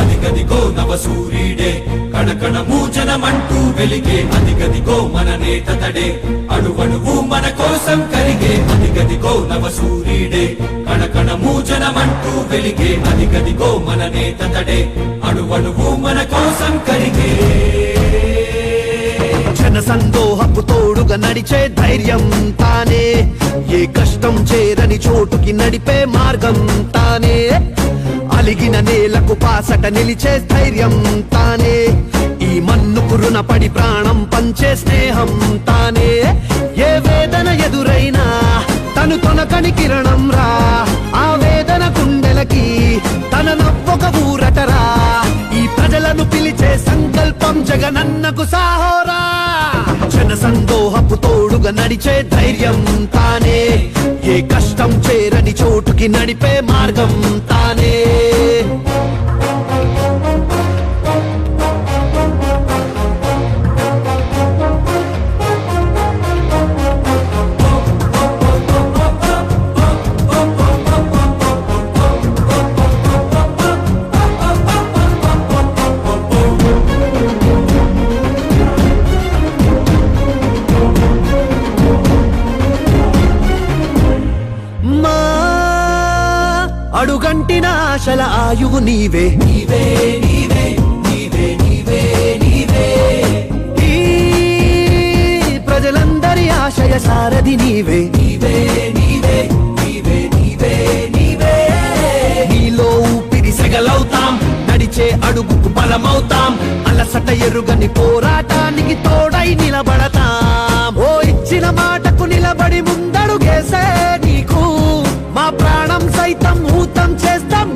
అదిగదిగో నవ సూర్యుడే కణకణము జనమంటూ వెలిగే అదిగదిగో మన నేత తడే అణువణువు మన కోసం కరిగే అదిగదిగో నవ సూర్యుడే కణకణము జనమంటూ వెలిగే అదిగదిగో మన నేత తడే అణువణువు మన కోసం కరిగే జన సందోహపు తోడుగా నడిచే ధైర్యం తానే ఏ కష్టం చేరని చోటుకి నడిపే మార్గం తానే అలిగిన నేలకు పాసట నిలిచే ధైర్యం తానే ఈ మన్నుకు రుణపడి ప్రాణం పంచే స్నేహం తానే ఏ వేదన ఎదురైనా తను తొనకని కిరణం రా ఆ వేదన గుండెలకి తన నవ్వొక ఊరటరా ఈ ప్రజలను పిలిచే సంకల్పం జగనన్నకు సాహోరా జన సందోహపు తోడుగా నడిచే ధైర్యం తానే ఏ కష్టం చేరని చోటుకి నడిపే మార్గం తానే అడుగంటిన ఆశల ఆయువు నీవే నీవే నీవే నీవే నీవే నీవే ఈ ప్రజలందరి ఆశయ సారథి నీవే నీవే నీవే నీవే నీవే నీవే నీలో ఊపిరి సెగలవుతాం నడిచే అడుగుకు బలమవుతాం అలసట ఎరుగని పోరాటానికి తోడై నిలబడతాం ఓ ఇచ్చిన మాటకు నిలబడి ముంద